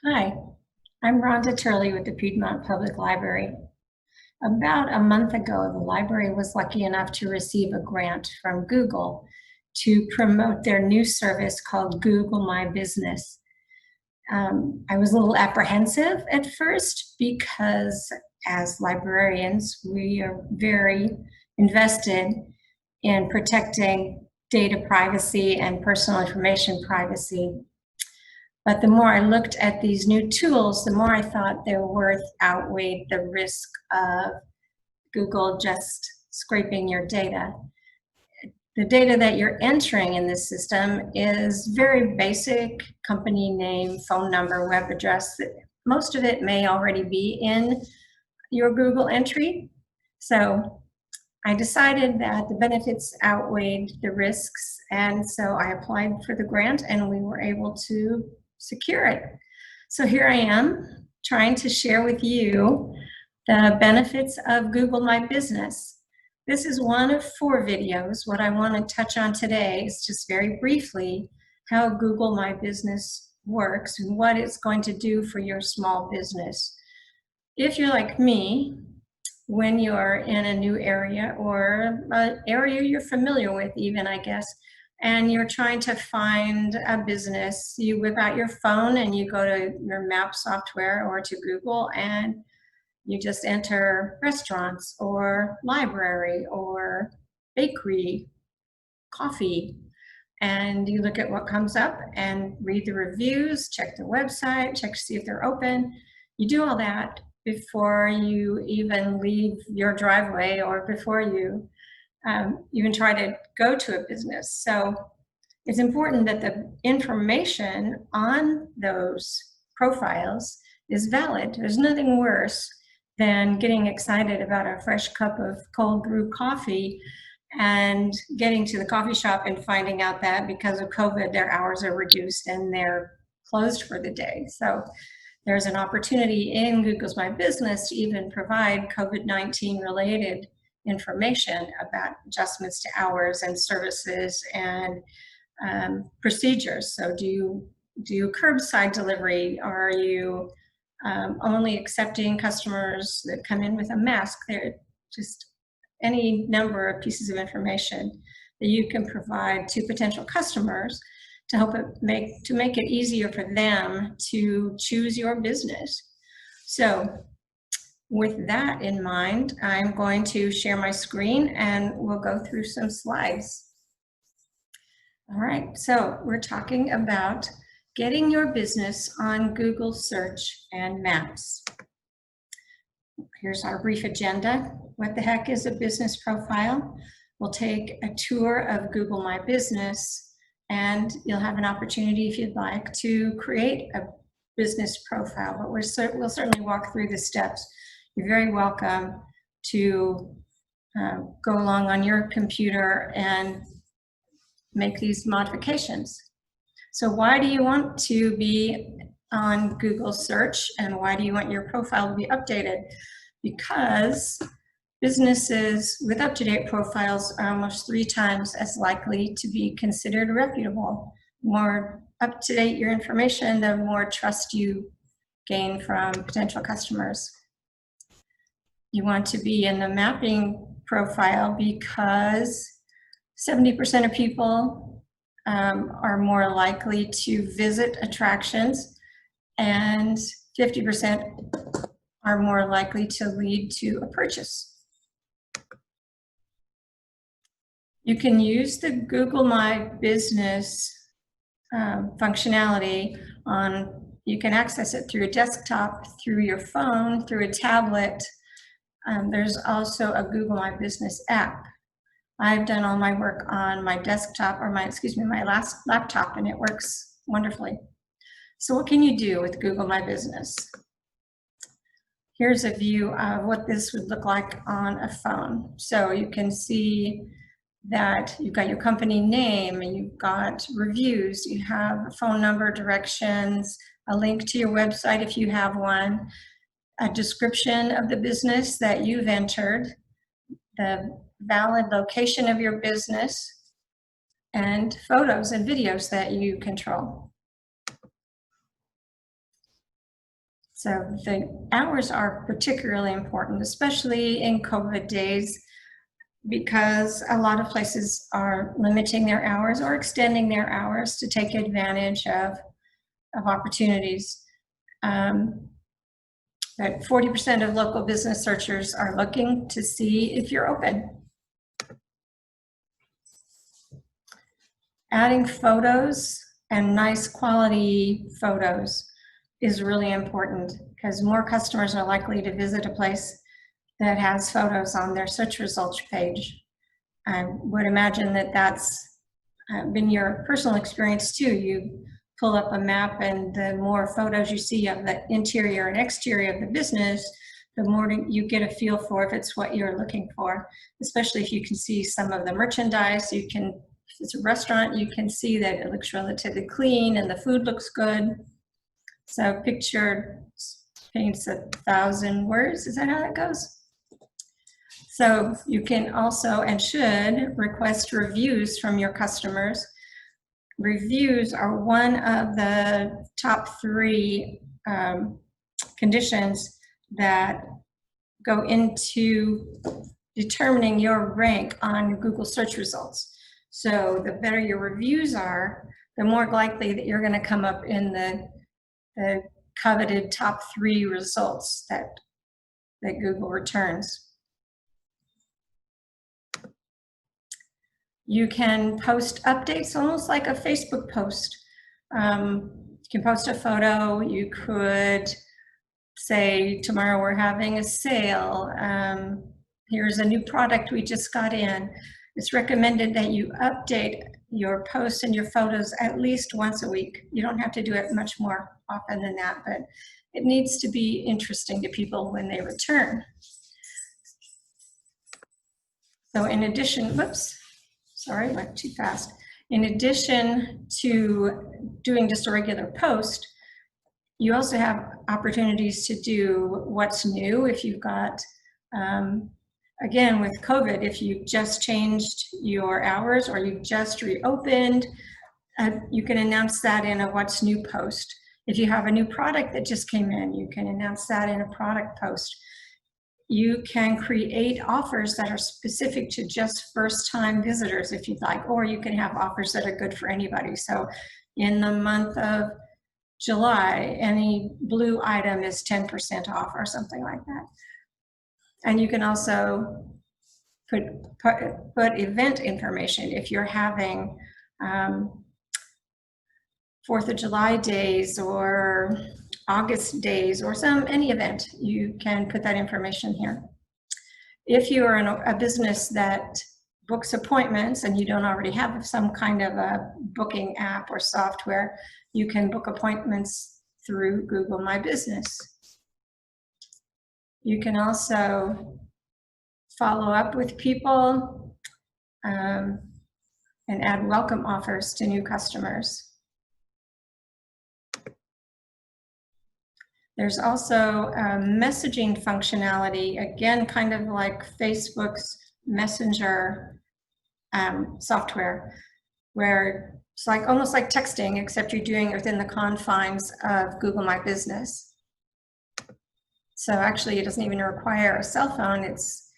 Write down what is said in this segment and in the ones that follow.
Hi, I'm Rhonda Turley with the Piedmont Public Library. About a month ago, the library was lucky enough to receive a grant from Google to promote their new service called Google My Business. I was a little apprehensive at first because as librarians, we are very invested in protecting data privacy and personal information privacy. But the more I looked at these new tools, the more I thought their worth outweighed the risk of Google just scraping your data. The data that you're entering in this system is very basic: company name, phone number, web address. Most of it may already be in your Google entry. So I decided that the benefits outweighed the risks, and so I applied for the grant and we were able to secure it. So here I am trying to share with you the benefits of Google My Business. This is one of 4 videos. What I want to touch on today is just very briefly how Google My Business works and what it's going to do for your small business. If you're like me, when you're in a new area or an area you're familiar with even, I guess, and you're trying to find a business, you whip out your phone and you go to your map software or to Google and you just enter restaurants or library or bakery, coffee, and you look at what comes up and read the reviews, check the website, check to see if they're open. You do all that before you even leave your driveway or before you even try to go to a business. So it's important that the information on those profiles is valid. There's nothing worse than getting excited about a fresh cup of cold brew coffee and getting to the coffee shop and finding out that because of COVID, their hours are reduced and they're closed for the day. So there's an opportunity in Google's My Business to even provide COVID-19 related information about adjustments to hours and services and procedures. So do you do curbside delivery? Are you only accepting customers that come in with a mask? There just any number of pieces of information that you can provide to potential customers to help it make it easier for them to choose your business. So with that in mind, I'm going to share my screen and we'll go through some slides. All right, so we're talking about getting your business on Google Search and Maps. Here's our brief agenda. What the heck is a business profile? We'll take a tour of Google My Business, and you'll have an opportunity, if you'd like, to create a business profile, but we'll certainly walk through the steps. You're very welcome to go along on your computer and make these modifications. So why do you want to be on Google search and why do you want your profile to be updated? Because businesses with up-to-date profiles are almost 3 times as likely to be considered reputable. The more up-to-date your information, the more trust you gain from potential customers. You want to be in the mapping profile because 70% of people are more likely to visit attractions and 50% are more likely to lead to a purchase. You can use the Google My Business functionality you can access it through a desktop, through your phone, through a tablet. There's also a Google My Business app. I've done all my work on my desktop or my last laptop, and it works wonderfully. So what can you do with Google My Business? Here's a view of what this would look like on a phone. So you can see that you've got your company name, and you've got reviews, you have a phone number, directions, a link to your website if you have one, a description of the business that you've entered, the valid location of your business, and photos and videos that you control. So the hours are particularly important, especially in COVID days, because a lot of places are limiting their hours or extending their hours to take advantage of opportunities. That 40% of local business searchers are looking to see if you're open. Adding photos and nice quality photos is really important because more customers are likely to visit a place that has photos on their search results page. I would imagine that that's been your personal experience too. You pull up a map and the more photos you see of the interior and exterior of the business, the more you get a feel for if it's what you're looking for, especially if you can see some of the merchandise. You can, if it's a restaurant, you can see that it looks relatively clean and the food looks good. So picture paints 1,000 words. Is that how that goes? So you can also and should request reviews from your customers. Reviews are one of the top 3 conditions that go into determining your rank on Google search results. So the better your reviews are, the more likely that you're going to come up in the coveted top 3 results that Google returns. You can post updates almost like a Facebook post. You can post a photo. You could say, tomorrow we're having a sale. Here's a new product we just got in. It's recommended that you update your posts and your photos at least once a week. You don't have to do it much more often than that, but it needs to be interesting to people when they return. So in addition, whoops. Sorry, went too fast. In addition to doing just a regular post, you also have opportunities to do what's new. If you've got, again, with COVID, if you just changed your hours or you just reopened, you can announce that in a what's new post. If you have a new product that just came in, you can announce that in a product post. You can create offers that are specific to just first-time visitors if you'd like, or you can have offers that are good for anybody. So in the month of July, any blue item is 10% off or something like that. And you can also put event information. If you're having 4th of July days or August days or any event, you can put that information here. If you are in a business that books appointments and you don't already have some kind of a booking app or software, you can book appointments through Google My Business. You can also follow up with people and add welcome offers to new customers. There's also messaging functionality, again, kind of like Facebook's Messenger software, where it's like almost like texting, except you're doing it within the confines of Google My Business. So actually, it doesn't even require a cell phone. It's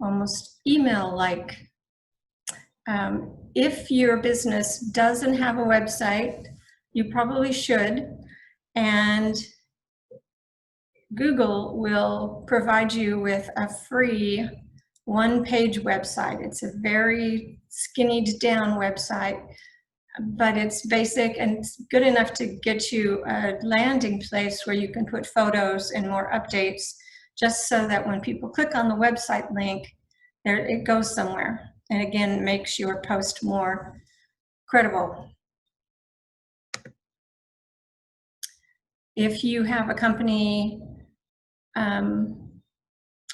almost email-like. If your business doesn't have a website, you probably should, and Google will provide you with a free one-page website. It's a very skinnied down website, but it's basic and it's good enough to get you a landing place where you can put photos and more updates, just so that when people click on the website link, it goes somewhere. And again, makes your post more credible. If you have a company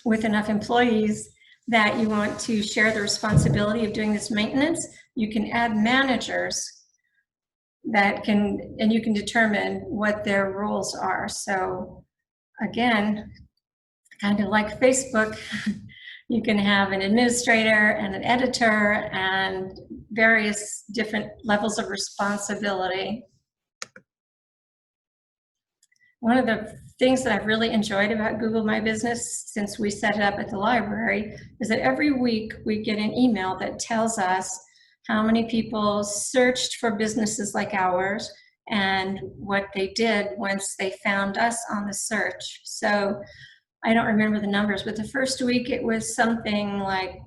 with enough employees that you want to share the responsibility of doing this maintenance, you can add managers that can, and you can determine what their roles are. So again, kind of like Facebook, you can have an administrator and an editor and various different levels of responsibility. One of the things that I've really enjoyed about Google My Business since we set it up at the library is that every week we get an email that tells us how many people searched for businesses like ours and what they did once they found us on the search. So I don't remember the numbers, but the first week it was something like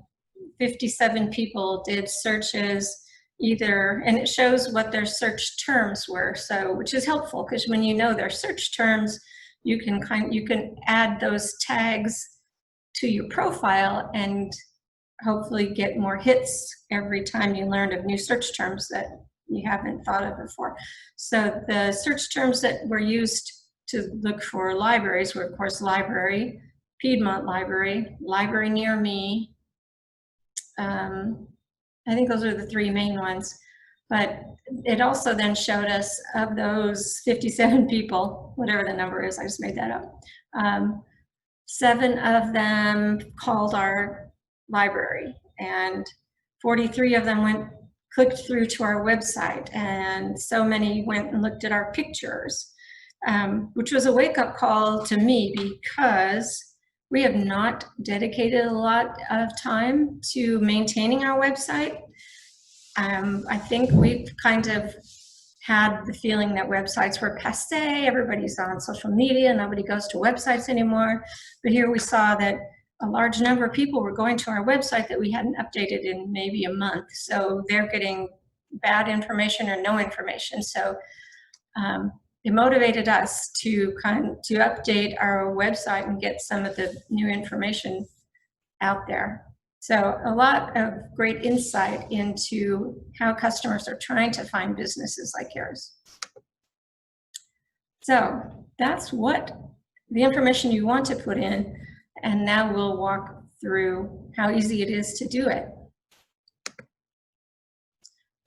57 people did searches either, and it shows what their search terms were, so which is helpful because when you know their search terms, you can add those tags to your profile and hopefully get more hits every time you learn of new search terms that you haven't thought of before. So the search terms that were used to look for libraries were, of course, library, Piedmont Library, library near me. I think those are the three main ones. But it also then showed us of those 57 people, whatever the number is, I just made that up, 7 of them called our library, and 43 of them clicked through to our website, and so many went and looked at our pictures, which was a wake-up call to me because we have not dedicated a lot of time to maintaining our website. I think we've kind of had the feeling that websites were passé, everybody's on social media, nobody goes to websites anymore. But here we saw that a large number of people were going to our website that we hadn't updated in maybe a month. So they're getting bad information or no information. So it motivated us to update our website and get some of the new information out there. So a lot of great insight into how customers are trying to find businesses like yours. So that's what the information you want to put in, and now we'll walk through how easy it is to do it.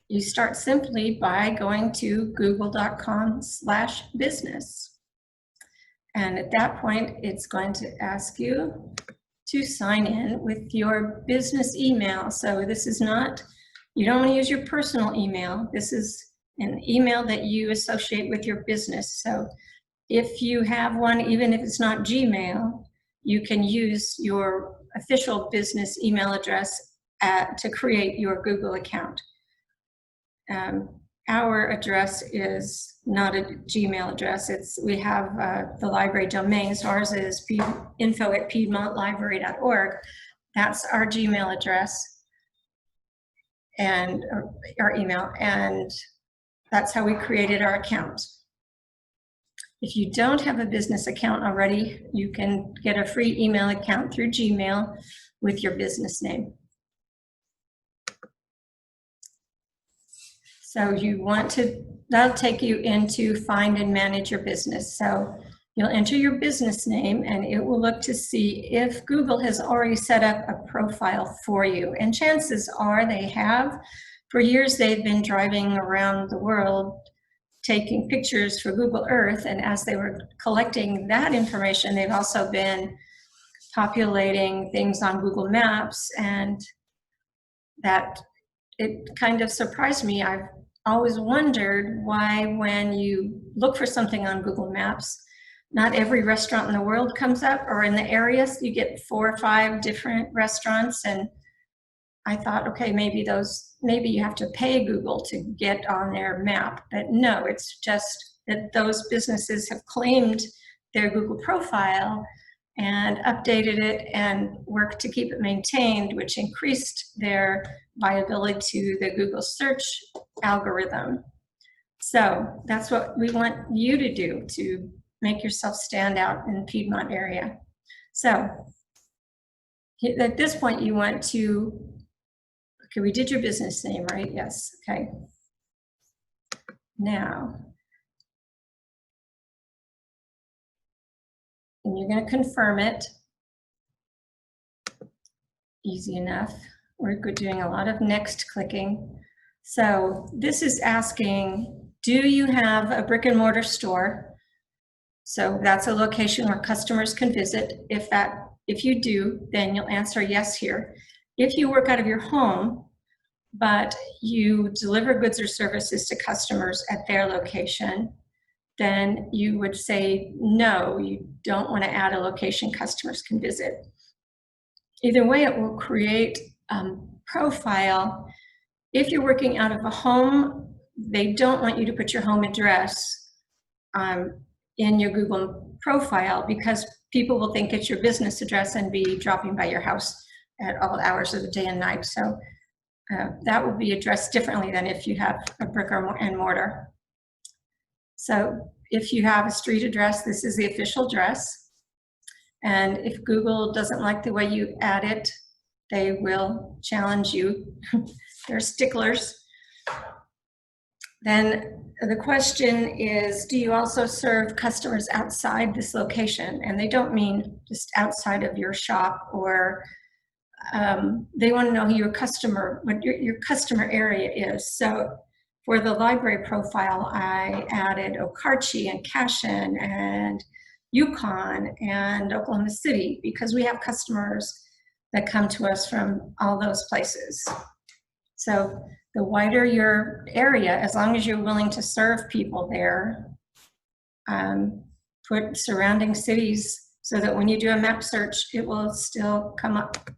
You start simply by going to google.com/business. And at that point, it's going to ask you to sign in with your business email. So this is not, you don't want to use your personal email. This is an email that you associate with your business. So if you have one, even if it's not Gmail, you can use your official business email address to create your Google account. Our address is not a Gmail address. We have the library domain. So ours is info@piedmontlibrary.org. That's our Gmail address and our email, and that's how we created our account. If you don't have a business account already, you can get a free email account through Gmail with your business name. So that'll take you into find and manage your business. So you'll enter your business name and it will look to see if Google has already set up a profile for you. And chances are they have. For years, they've been driving around the world taking pictures for Google Earth. And as they were collecting that information, they've also been populating things on Google Maps, and that it kind of surprised me. I've always wondered why when you look for something on Google Maps, not every restaurant in the world comes up, or in the areas you get 4 or 5 different restaurants. And I thought, okay, maybe you have to pay Google to get on their map. But no, it's just that those businesses have claimed their Google profile and updated it and worked to keep it maintained, which increased their viability to the Google search algorithm. So that's what we want you to do to make yourself stand out in the Piedmont area. So at this point, you want to, okay, we did your business name, right? Yes, okay. Now, and you're going to confirm it. Easy enough. We're doing a lot of next clicking. So this is asking, do you have a brick and mortar store? So that's a location where customers can visit. If you do, then you'll answer yes here. If you work out of your home, but you deliver goods or services to customers at their location, then you would say, no, you don't want to add a location customers can visit. Either way, it will create a profile. If you're working out of a home, they don't want you to put your home address in your Google profile, because people will think it's your business address and be dropping by your house at all hours of the day and night. So that will be addressed differently than if you have a brick and mortar. So if you have a street address, this is the official address. And if Google doesn't like the way you add it, they will challenge you. They're sticklers. Then the question is, do you also serve customers outside this location? And they don't mean just outside of your shop, or they want to know who your customer, what your customer area is. So for the library profile, I added Okarche and Cashin and Yukon and Oklahoma City, because we have customers that come to us from all those places. So the wider your area, as long as you're willing to serve people there, put surrounding cities so that when you do a map search, it will still come up.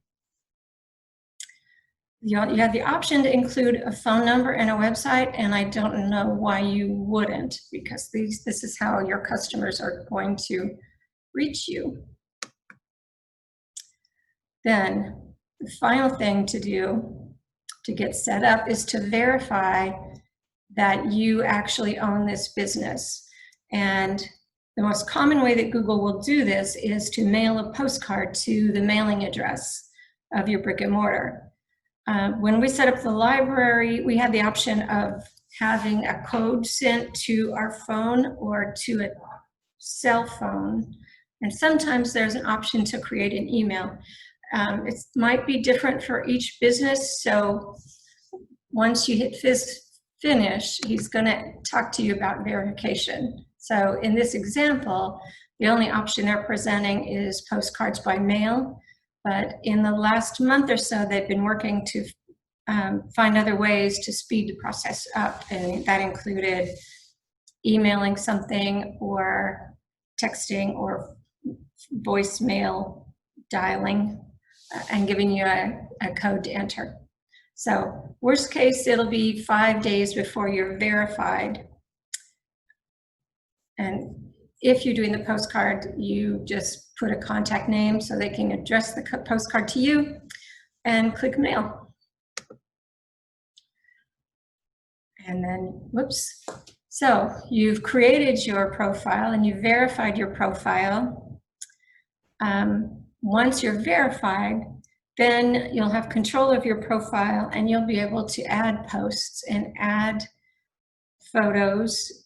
You have the option to include a phone number and a website, and I don't know why you wouldn't, because this is how your customers are going to reach you. Then the final thing to do to get set up is to verify that you actually own this business. And the most common way that Google will do this is to mail a postcard to the mailing address of your brick and mortar. When we set up the library, we had the option of having a code sent to our phone or to a cell phone. And sometimes there's an option to create an email. It might be different for each business. So once you hit finish, he's going to talk to you about verification. So in this example, the only option they're presenting is postcards by mail. But in the last month or so, they've been working to find other ways to speed the process up. And that included emailing something or texting or voicemail dialing and giving you a code to enter. So worst case, it'll be 5 days before you're verified. And if you're doing the postcard, you just put a contact name so they can address the postcard to you and click mail. And then, whoops. So you've created your profile and you've verified your profile. Once you're verified, then you'll have control of your profile and you'll be able to add posts and add photos,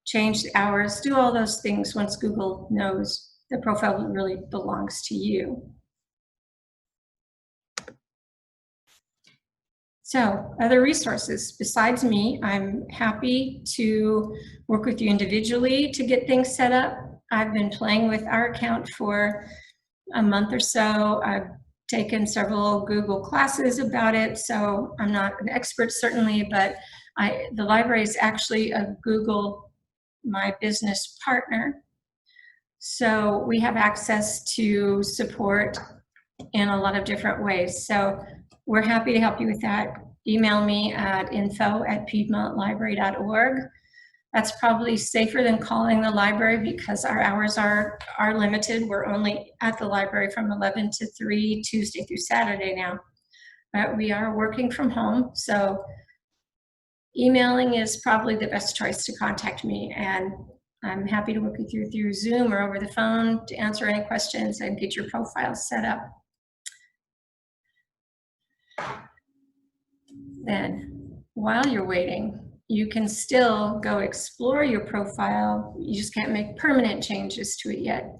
change the hours, do all those things once Google knows the profile really belongs to you. So other resources besides me, I'm happy to work with you individually to get things set up. I've been playing with our account for a month or so. I've taken several Google classes about it, so I'm not an expert certainly, but the library is actually a Google My Business partner. So we have access to support in a lot of different ways. So we're happy to help you with that. Email me at info@piedmontlibrary.org. That's probably safer than calling the library because our hours are limited. We're only at the library from 11 to 3, Tuesday through Saturday now. But we are working from home, so emailing is probably the best choice to contact me, and I'm happy to work with you through Zoom or over the phone to answer any questions and get your profile set up. Then, while you're waiting, you can still go explore your profile. You just can't make permanent changes to it yet.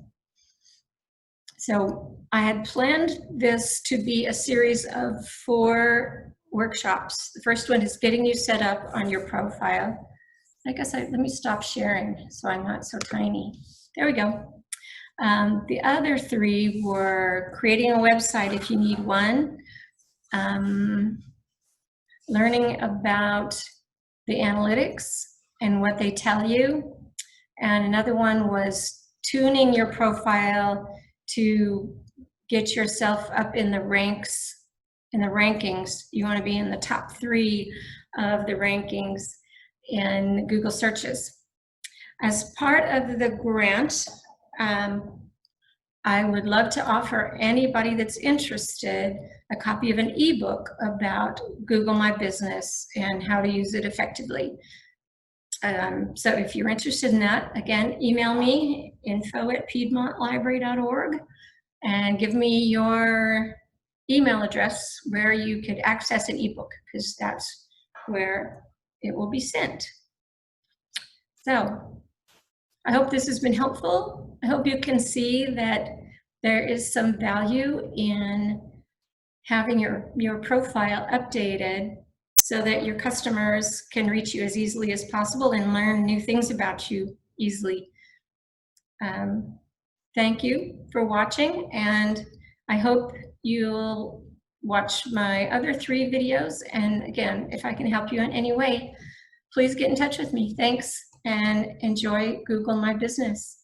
So I had planned this to be a series of 4 workshops. The first one is getting you set up on your profile. I guess let me stop sharing so I'm not so tiny. There we go. The other 3 were creating a website if you need one, learning about the analytics and what they tell you, And another one was tuning your profile to get yourself up in the ranks, in the rankings. You want to be in the top 3 of the rankings in Google searches. As part of the grant, I would love to offer anybody that's interested a copy of an ebook about Google My Business and how to use it effectively. So if you're interested in that, again, email me, info@piedmontlibrary.org, and give me your email address where you could access an ebook, because that's where it will be sent. So I hope this has been helpful. I hope you can see that there is some value in having your profile updated so that your customers can reach you as easily as possible and learn new things about you easily. Thank you for watching, and I hope you'll watch my other 3 videos. And again, if I can help you in any way, please get in touch with me. Thanks, and enjoy Google My Business.